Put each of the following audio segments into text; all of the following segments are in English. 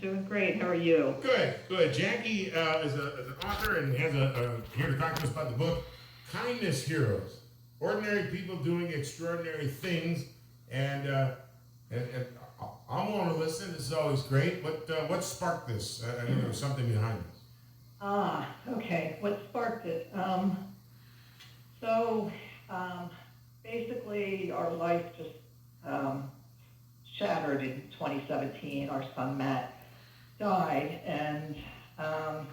doing great. How are you? Good, good. Jackie is an author and has here to talk to us about the book, Kindness Heroes. Ordinary people doing extraordinary things. And I'm going to listen. This is always great. What sparked this? I know there was something behind this. Okay. What sparked it? Basically, our life just shattered in 2017. Our son Matt died, and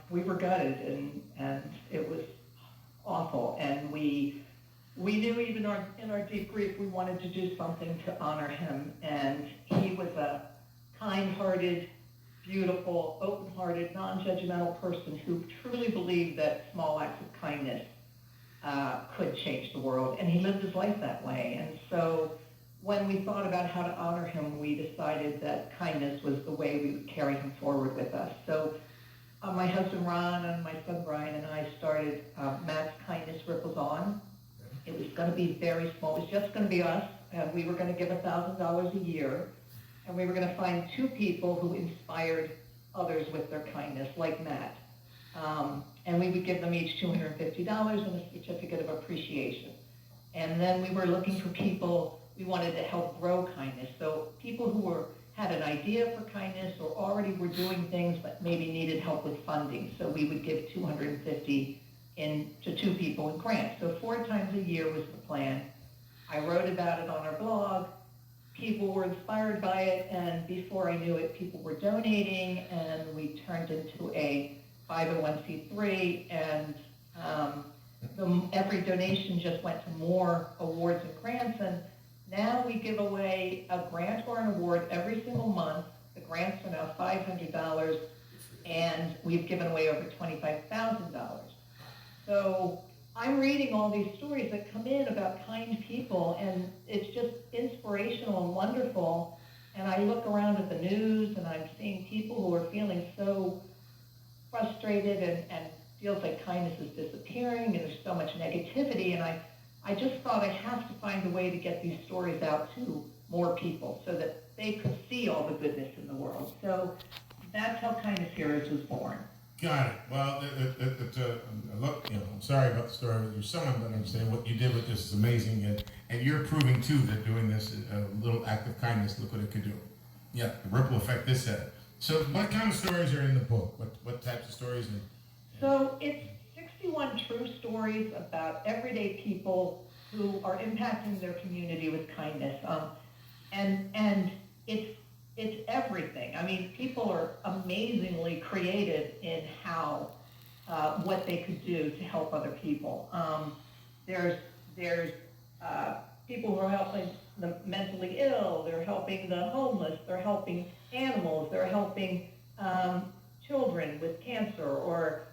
we were gutted, and it was awful. And we knew even in our deep grief we wanted to do something to honor him. And he was a kind-hearted, beautiful, open-hearted, non-judgmental person who truly believed that small acts of kindness could change the world, and he lived his life that way. And so when we thought about how to honor him, we decided that kindness was the way we would carry him forward with us. So my husband Ron and my son Brian and I started Matt's Kindness Ripples On. It was going to be very small. It was just going to be us, and we were going to give $1,000 a year, and we were going to find 2 people who inspired others with their kindness, like Matt. And we would give them each $250 and a certificate of appreciation. And then we were looking for people we wanted to help grow kindness. So people who had an idea for kindness or already were doing things but maybe needed help with funding. So we would give $250 to 2 people in grants. So 4 times a year was the plan. I wrote about it on our blog. People were inspired by it, and before I knew it, people were donating, and we turned into a 501c3, and every donation just went to more awards and grants, and now we give away a grant or an award every single month. The grants are now $500, and we've given away over $25,000. So I'm reading all these stories that come in about kind people, and it's just inspirational and wonderful. And I look around at the news, and I'm seeing people who are feeling so frustrated and feels like kindness is disappearing, and there's so much negativity. And I just thought I have to find a way to get these stories out to more people so that they could see all the goodness in the world. So that's how Kindness Heroes was born. Got it. Well, look, I'm sorry about the story with your son, but I'm saying what you did with this is amazing, and you're proving too that doing this a little act of kindness, look what it could do. Yeah, the ripple effect this had. So, what kind of stories are in the book? What types of stories? So it's 61 true stories about everyday people who are impacting their community with kindness, and it's everything. I mean, people are amazingly creative in how what they could do to help other people. There's people who are helping the mentally ill. They're helping the homeless. They're helping animals. They're helping children with cancer, or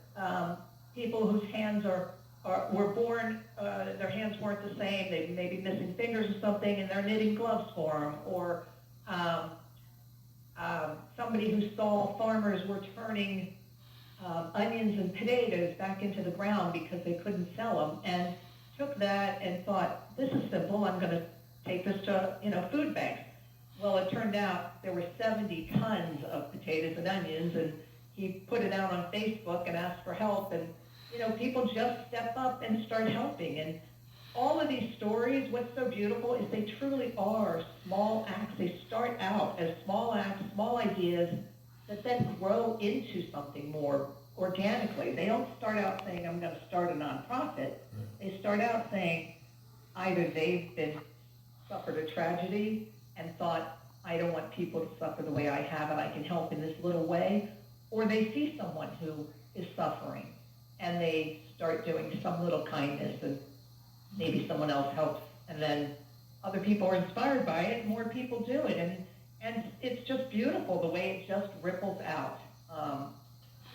people whose hands were born, their hands weren't the same. They may be missing fingers or something, and they're knitting gloves for them, or somebody who saw farmers were turning onions and potatoes back into the ground because they couldn't sell them, and took that and thought, this is simple, I'm going to take this to food banks. Well, it turned out there were 70 tons of potatoes and onions, and he put it out on Facebook and asked for help, and people just step up and start helping. And all of these stories, what's so beautiful is they truly are small acts. They start out as small acts, small ideas that then grow into something more organically. They don't start out saying, I'm going to start a nonprofit. They start out saying either they've suffered a tragedy and thought, I don't want people to suffer the way I have, and I can help in this little way, or they see someone who is suffering and they start doing some little kindness, and maybe someone else helps, and then other people are inspired by it, more people do it, and it's just beautiful the way it just ripples out.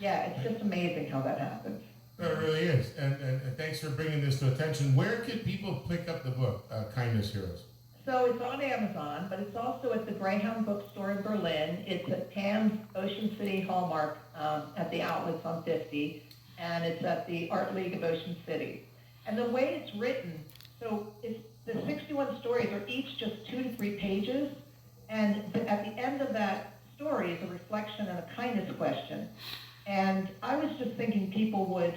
It's just amazing how that happens. It really is, and thanks for bringing this to attention. Where could people pick up the book, Kindness Heroes? So it's on Amazon, but it's also at the Greyhound Bookstore in Berlin. It's at Pam's Ocean City Hallmark at the outlets on 50, and it's at the Art League of Ocean City. And the way it's written, so the 61 stories are each just 2 to 3 pages, and at the end of that story is a reflection and a kindness question. And I was just thinking people would,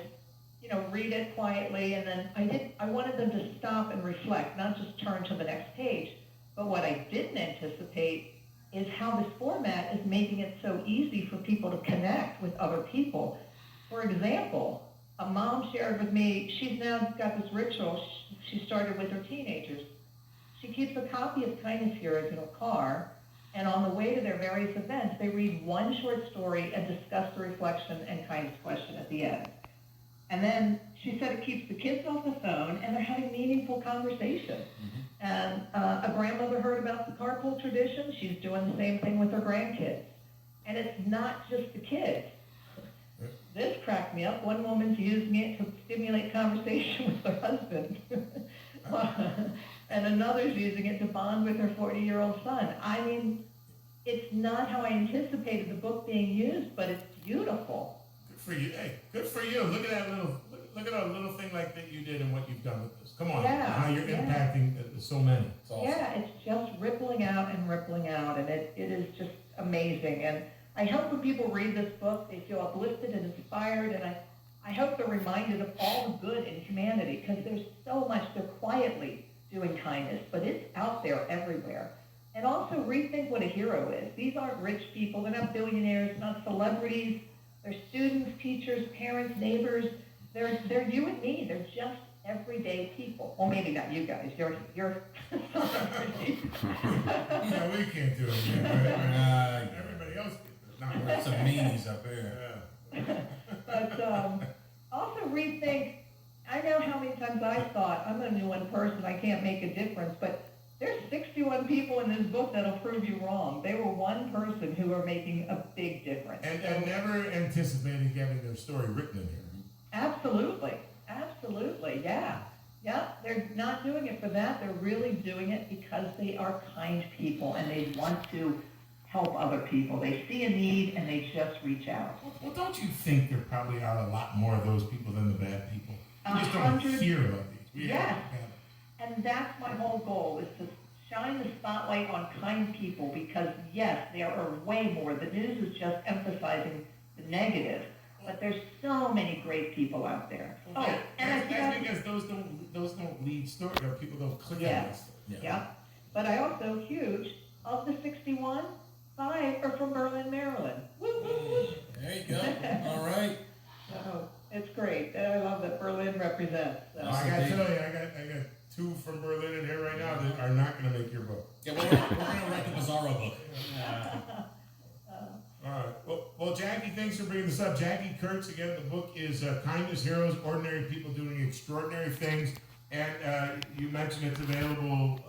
read it quietly, and then I wanted them to stop and reflect, not just turn to the next page. But what I didn't anticipate is how this format is making it so easy for people to connect with other people. For example, a mom shared with me, she's now got this ritual she started with her teenagers. She keeps a copy of Kindness Heroes in her car, and on the way to their various events, they read one short story and discuss the reflection and kindness question at the end. And then she said it keeps the kids off the phone, and they're having meaningful conversation. Mm-hmm. And a grandmother heard about the carpool tradition. She's doing the same thing with her grandkids. And it's not just the kids. This cracked me up. One woman's using it to stimulate conversation with her husband. And another's using it to bond with her 40-year-old son. I mean, it's not how I anticipated the book being used, but it's beautiful. Good for you. Hey, good for you. Look at a little thing like that you did and what you've done with this. Come on. Yeah, how you're impacting so many. It's awesome. Yeah, it's just rippling out, and it is just amazing. And I hope when people read this book, they feel uplifted and inspired, and I hope they're reminded of all the good in humanity, because there's so much. They're quietly doing kindness, but it's out there everywhere. And also rethink what a hero is. These aren't rich people. They're not billionaires, not celebrities. They're students, teachers, parents, neighbors. They're you and me. They're just everyday people. Well, maybe not you guys. You're celebrities. Yeah, we can't do it. Everybody else can. Not some meanies up there. But also rethink. I know how many times I thought, I'm only one person, I can't make a difference, but there's 61 people in this book that'll prove you wrong. They were one person who are making a big difference. And never anticipated getting their story written in here. Absolutely, yeah. Yeah, they're not doing it for that. They're really doing it because they are kind people and they want to help other people. They see a need and they just reach out. Well, don't you think there probably are a lot more of those people than the bad people? You just don't hear about these. Yes. And that's my whole goal, is to shine the spotlight on kind people, because yes, there are way more. The news is just emphasizing the negative, but there's so many great people out there. Oh, and that's because those don't lead story. People don't click on this. Yeah. But I also, huge, of the 61, 5 are from Berlin, Maryland. Woo, woo, woo. There you go. All right. So it's great. I love that Berlin represents. So. I gotta tell you, I got 2 from Berlin in here right now that are not going to make your book. Yeah, we're going to write the Bizarro book. All right. Well, Jackie, thanks for bringing this up. Jackie Kurtz, again, the book is Kindness Heroes, Ordinary People Doing Extraordinary Things. And you mentioned it's available,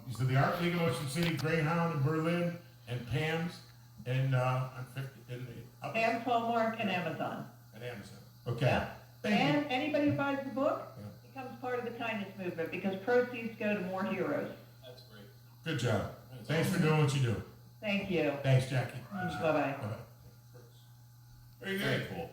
you said the Art League of Ocean City, Greyhound in Berlin, and Pam's and Pam's Hallmark and Amazon. And Amazon. Okay. Yeah. Thank you. Anybody who buys the book becomes part of the kindness movement, because proceeds go to more heroes. That's great. Good job. Thanks for doing what you do. Thank you. Thanks, Jackie. Bye-bye. Bye-bye. Very good. Very cool.